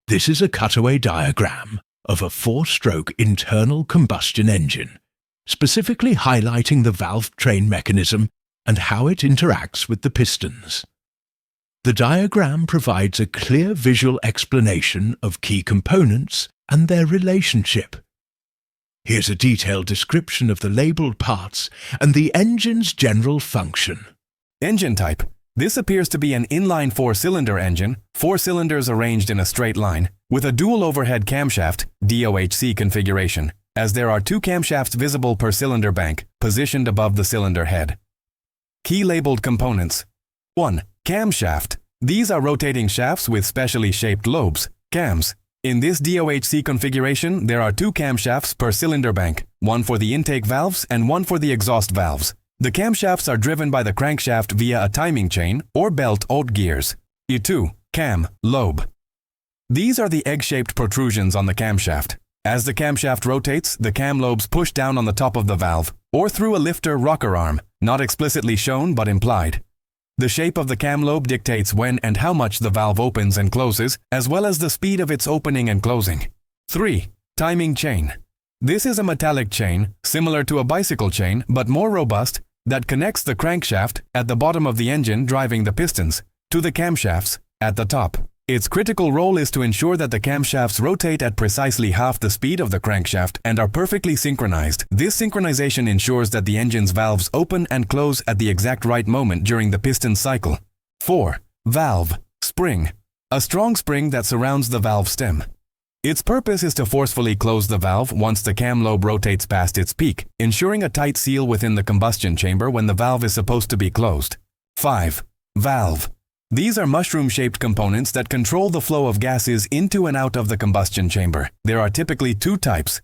This is a cutaway diagram of a four-stroke internal combustion engine, specifically highlighting the valve train mechanism and how it interacts with the pistons. The diagram provides a clear visual explanation of key components and their relationship. Here's a detailed description of the labeled parts and the engine's general function. Engine type. This appears to be an inline four-cylinder engine, 4 cylinders arranged in a straight line, with a dual overhead camshaft (DOHC) configuration, as there are 2 camshafts visible per cylinder bank, positioned above the cylinder head. Key labeled components. 1. Camshaft. These are rotating shafts with specially shaped lobes, cams. In this DOHC configuration, there are 2 camshafts per cylinder bank, one for the intake valves and one for the exhaust valves. The camshafts are driven by the crankshaft via a timing chain or belt oat gears. E2. Cam lobe. These are the egg-shaped protrusions on the camshaft. As the camshaft rotates, the cam lobes push down on the top of the valve, or through a lifter rocker arm, not explicitly shown but implied. The shape of the cam lobe dictates when and how much the valve opens and closes, as well as the speed of its opening and closing. 3. Timing chain. This is a metallic chain, similar to a bicycle chain but more robust, that connects the crankshaft at the bottom of the engine driving the pistons to the camshafts at the top. Its critical role is to ensure that the camshafts rotate at precisely half the speed of the crankshaft and are perfectly synchronized. This synchronization ensures that the engine's valves open and close at the exact right moment during the piston cycle. 4. Valve spring. A strong spring that surrounds the valve stem. Its purpose is to forcefully close the valve once the cam lobe rotates past its peak, ensuring a tight seal within the combustion chamber when the valve is supposed to be closed. 5. Valve. These are mushroom-shaped components that control the flow of gases into and out of the combustion chamber. There are typically 2 types.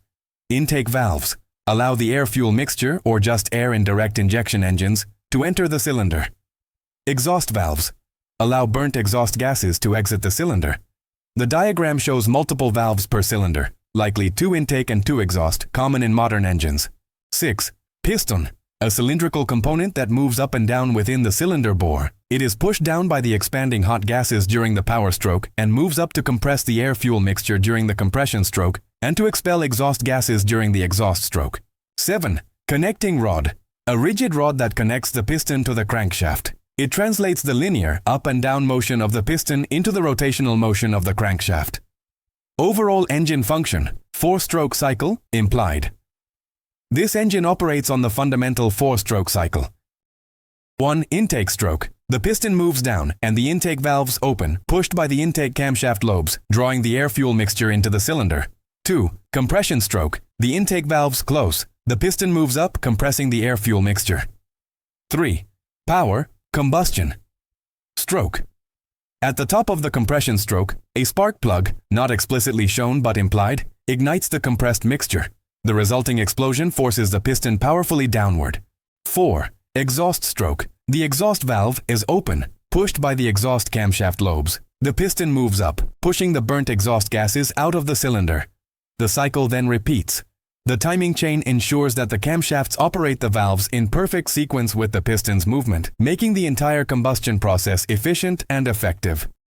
Intake valves allow the air-fuel mixture, or just air in direct injection engines, to enter the cylinder. Exhaust valves allow burnt exhaust gases to exit the cylinder. The diagram shows multiple valves per cylinder, likely 2 intake and 2 exhaust, common in modern engines. 6. Piston. A cylindrical component that moves up and down within the cylinder bore. It is pushed down by the expanding hot gases during the power stroke and moves up to compress the air-fuel mixture during the compression stroke and to expel exhaust gases during the exhaust stroke. 7. Connecting rod. A rigid rod that connects the piston to the crankshaft. It translates the linear up and down motion of the piston into the rotational motion of the crankshaft. Overall engine function, 4-stroke cycle, implied. This engine operates on the fundamental 4-stroke cycle. 1. Intake stroke. The piston moves down and the intake valves open, pushed by the intake camshaft lobes, drawing the air-fuel mixture into the cylinder. 2. Compression stroke. The intake valves close. The piston moves up, compressing the air-fuel mixture. 3. Power. Combustion stroke. At the top of the compression stroke, a spark plug, not explicitly shown but implied, ignites the compressed mixture. The resulting explosion forces the piston powerfully downward. 4. Exhaust stroke. The exhaust valve is open, pushed by the exhaust camshaft lobes. The piston moves up, pushing the burnt exhaust gases out of the cylinder. The cycle then repeats. The timing chain ensures that the camshafts operate the valves in perfect sequence with the piston's movement, making the entire combustion process efficient and effective.